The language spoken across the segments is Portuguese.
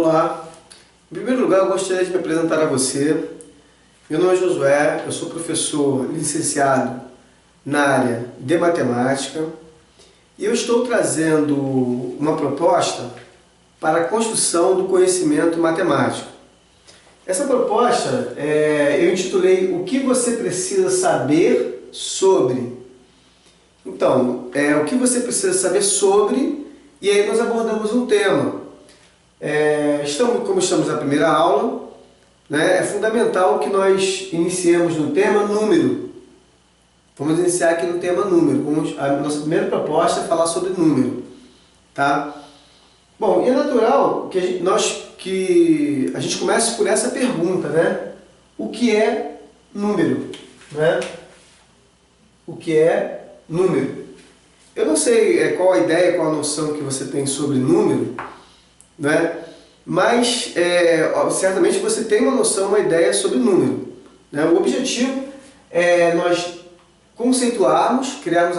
Olá, em primeiro lugar eu gostaria de me apresentar a você. Meu nome é Josué, eu sou professor licenciado na área de matemática e eu estou trazendo uma proposta para a construção do conhecimento matemático. Essa proposta eu intitulei O que você precisa saber sobre. Então, o que você precisa saber sobre, e aí nós abordamos um tema. Como estamos na primeira aula, né, é fundamental que nós iniciemos no tema número. Vamos iniciar aqui no tema número. A nossa primeira proposta é falar sobre número. Tá? Bom, e é natural que a gente comece por essa pergunta, né? O que é número? Né? O que é número? Eu não sei qual a ideia, qual a noção que você tem sobre número, né? Mas certamente você tem uma noção, uma ideia sobre número. Né? O objetivo é nós conceituarmos, criarmos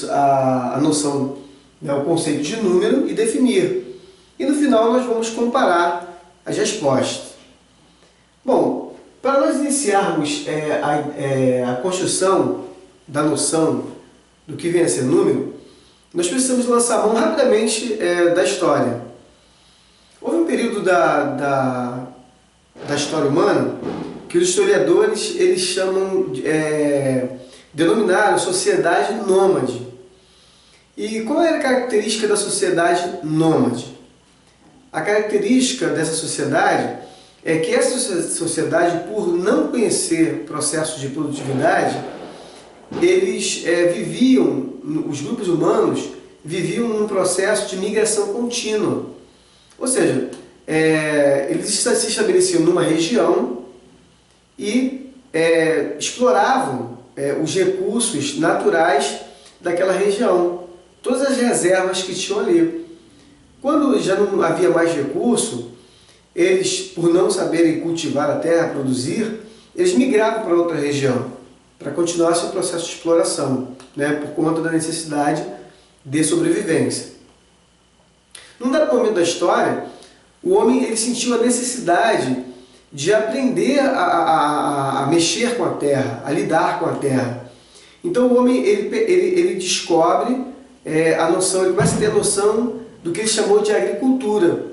a noção, né, o conceito de número e definir. E no final nós vamos comparar as respostas. Bom, para nós iniciarmos a construção da noção do que vem a ser número, nós precisamos lançar a mão rapidamente da história. Houve um período da história humana que os historiadores denominaram sociedade nômade. E qual era a característica da sociedade nômade? A característica dessa sociedade é que essa sociedade, por não conhecer processos de produtividade, os grupos humanos viviam num processo de migração contínua. Ou seja, eles se estabeleciam numa região e exploravam os recursos naturais daquela região, todas as reservas que tinham ali. Quando já não havia mais recurso, eles, por não saberem cultivar a terra, produzir, eles migravam para outra região, para continuar seu processo de exploração, né, por conta da necessidade de sobrevivência. Num dado momento da história, o homem ele sentiu a necessidade de aprender a mexer com a terra, a lidar com a terra. Então o homem ele descobre ele começa a ter a noção do que ele chamou de agricultura.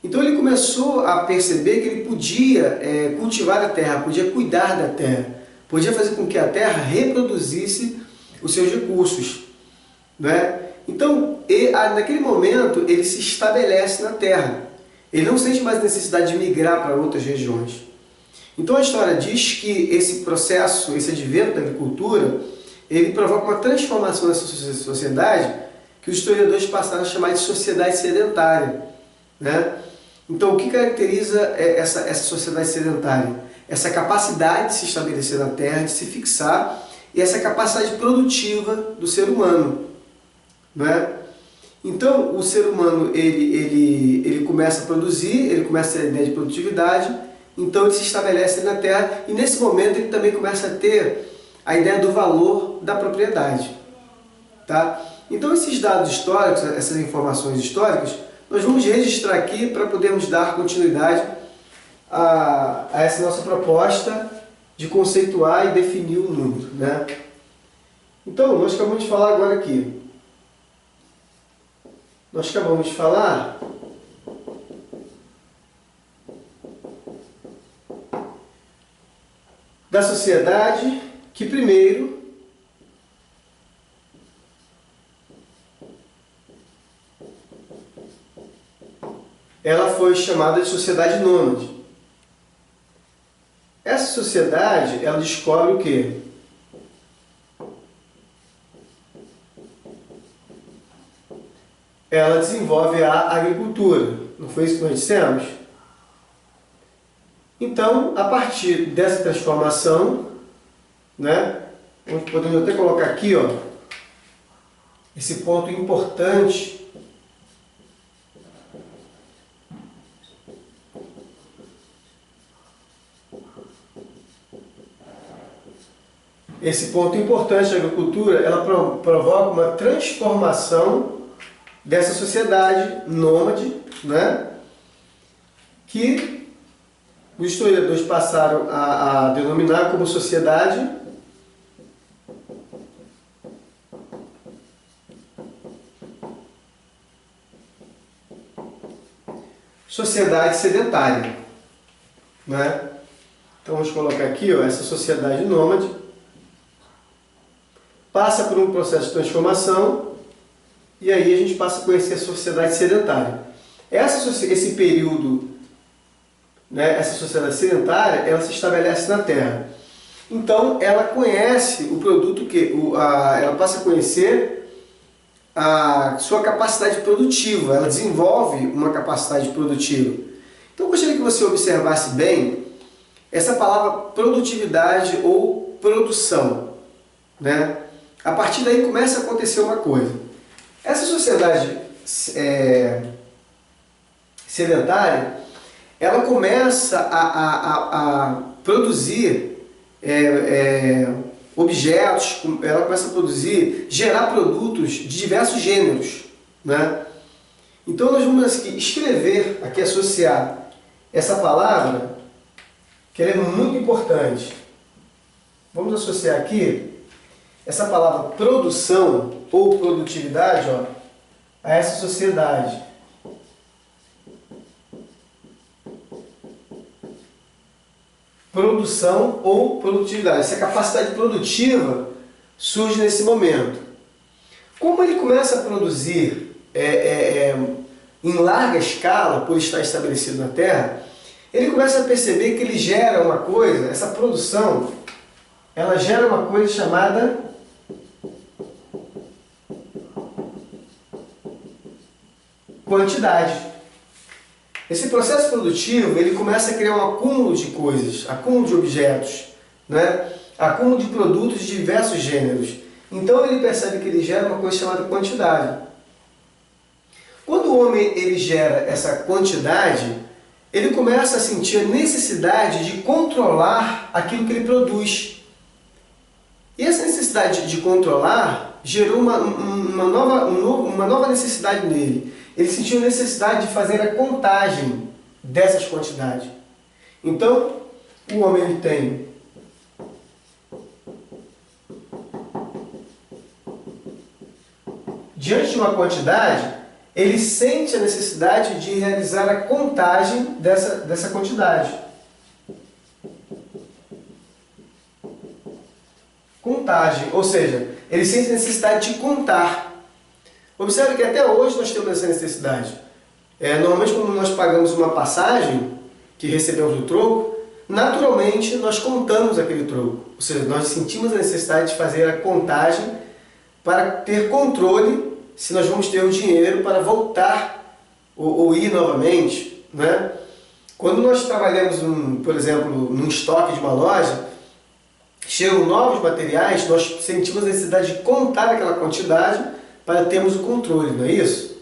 Então ele começou a perceber que ele podia cultivar a terra, podia cuidar da terra, podia fazer com que a terra reproduzisse os seus recursos, né? Então, naquele momento, ele se estabelece na terra. Ele não sente mais necessidade de migrar para outras regiões. Então a história diz que esse processo, esse advento da agricultura, ele provoca uma transformação nessa sociedade que os historiadores passaram a chamar de sociedade sedentária, né? Então o que caracteriza essa sociedade sedentária? Essa capacidade de se estabelecer na terra, de se fixar, e essa capacidade produtiva do ser humano. Não é? Então o ser humano ele começa a produzir, ele começa a ter a ideia de produtividade, então ele se estabelece na terra e nesse momento ele também começa a ter a ideia do valor da propriedade. Tá? Então esses dados históricos, essas informações históricas, nós vamos registrar aqui para podermos dar continuidade a essa nossa proposta de conceituar e definir o número. Né? Então nós acabamos de falar agora aqui. Nós acabamos de falar da sociedade que primeiro ela foi chamada de sociedade nômade. Essa sociedade ela descobre o quê? Ela desenvolve a agricultura. Não foi isso que nós dissemos? Então, a partir dessa transformação, né, podemos até colocar aqui, ó, esse ponto importante. Esse ponto importante da agricultura, ela provoca uma transformação dessa sociedade nômade, né? que os historiadores passaram a denominar como sociedade sedentária, né? Então vamos colocar aqui, ó, essa sociedade nômade passa por um processo de transformação e aí a gente passa a conhecer a sociedade sedentária. Esse período, né, essa sociedade sedentária, ela se estabelece na Terra. Então ela conhece o produto ela passa a conhecer a sua capacidade produtiva, ela desenvolve uma capacidade produtiva. Então eu gostaria que você observasse bem essa palavra produtividade ou produção, né? A partir daí começa a acontecer uma coisa. Essa sociedade sedentária, ela começa a produzir objetos, ela começa a gerar produtos de diversos gêneros, né? Então nós vamos aqui escrever, aqui associar essa palavra, que ela é muito importante. Vamos associar aqui essa palavra produção ou produtividade, ó, a essa sociedade. Produção ou produtividade. Essa capacidade produtiva surge nesse momento. Como ele começa a produzir em larga escala, por estar estabelecido na Terra, ele começa a perceber que ele gera uma coisa, essa produção, ela gera uma coisa chamada quantidade. Esse processo produtivo, ele começa a criar um acúmulo de coisas, acúmulo de objetos, né? Acúmulo de produtos de diversos gêneros. Então ele percebe que ele gera uma coisa chamada quantidade. Quando o homem ele gera essa quantidade, ele começa a sentir a necessidade de controlar aquilo que ele produz. E essa necessidade de controlar gerou uma nova necessidade nele. Ele sentiu a necessidade de fazer a contagem dessas quantidades. Então, o homem ele tem diante de uma quantidade, ele sente a necessidade de realizar a contagem dessa quantidade. Contagem, ou seja, ele sente a necessidade de contar. Observe que até hoje nós temos essa necessidade. Normalmente quando nós pagamos uma passagem que recebemos do troco, naturalmente nós contamos aquele troco. Ou seja, nós sentimos a necessidade de fazer a contagem para ter controle se nós vamos ter o dinheiro para voltar ou ir novamente, né? Quando nós trabalhamos, por exemplo, num estoque de uma loja, chegam novos materiais, nós sentimos a necessidade de contar aquela quantidade para termos o controle, não é isso?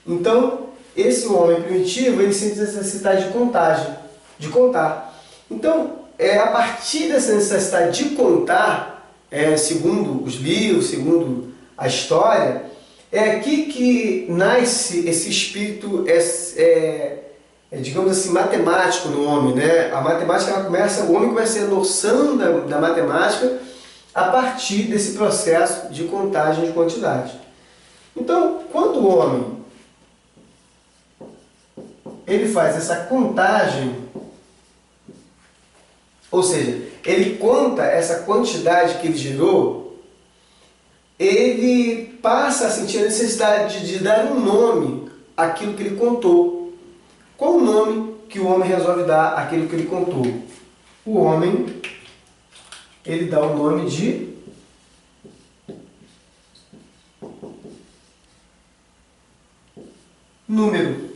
Então, esse homem primitivo, ele sente a necessidade de contagem, de contar. Então, a partir dessa necessidade de contar, segundo os livros, segundo a história, é aqui que nasce esse espírito, digamos assim, matemático no homem, né? A matemática, o homem começa a ter noção da matemática a partir desse processo de contagem de quantidade. Então, quando o homem ele faz essa contagem, ou seja, ele conta essa quantidade que ele gerou, ele passa a sentir a necessidade de dar um nome àquilo que ele contou. Qual o nome que o homem resolve dar àquilo que ele contou? O homem, ele dá o nome de número.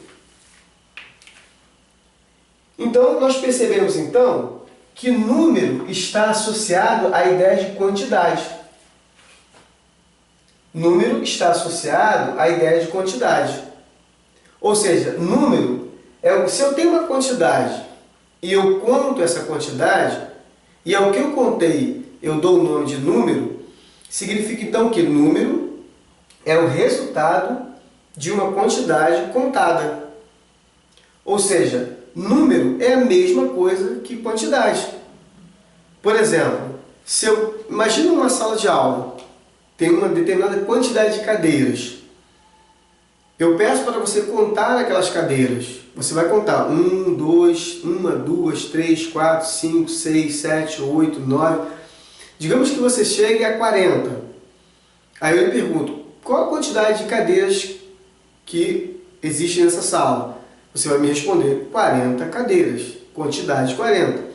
Então, nós percebemos então que número está associado à ideia de quantidade. Número está associado à ideia de quantidade. Ou seja, número se eu tenho uma quantidade e eu conto essa quantidade, e ao que eu contei eu dou o nome de número, significa então que número é o resultado de uma quantidade contada. Ou seja, número é a mesma coisa que quantidade. Por exemplo, imagina uma sala de aula, tem uma determinada quantidade de cadeiras. Eu peço para você contar aquelas cadeiras. Você vai contar 1, 2, 1, 2, 3, 4, 5, 6, 7, 8, 9. Digamos que você chegue a 40. Aí eu lhe pergunto, qual a quantidade de cadeiras que existe nessa sala? Você vai me responder 40 cadeiras, quantidade 40.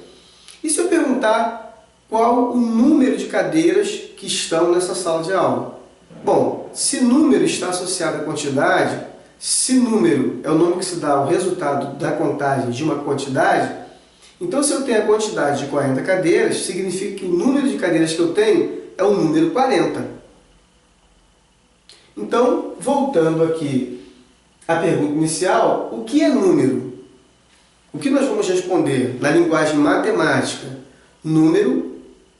E se eu perguntar qual o número de cadeiras que estão nessa sala de aula? Bom, se número está associado à quantidade, se número é o nome que se dá ao resultado da contagem de uma quantidade, então se eu tenho a quantidade de 40 cadeiras, significa que o número de cadeiras que eu tenho é o número 40. Então, voltando aqui à pergunta inicial, o que é número? O que nós vamos responder na linguagem matemática? Número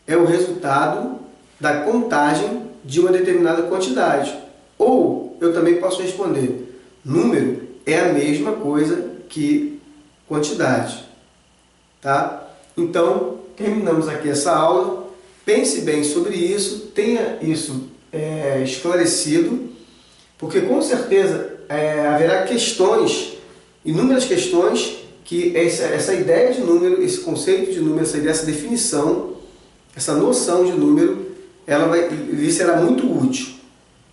é o resultado da contagem de uma determinada quantidade. Ou eu também posso responder, número é a mesma coisa que quantidade. Tá? Então, terminamos aqui essa aula. Pense bem sobre isso, tenha isso esclarecido, porque com certeza haverá questões, inúmeras questões, que essa ideia de número, esse conceito de número, essa definição, essa noção de número, lhe será muito útil.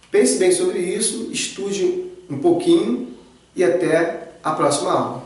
Pense bem sobre isso, estude um pouquinho e até a próxima aula.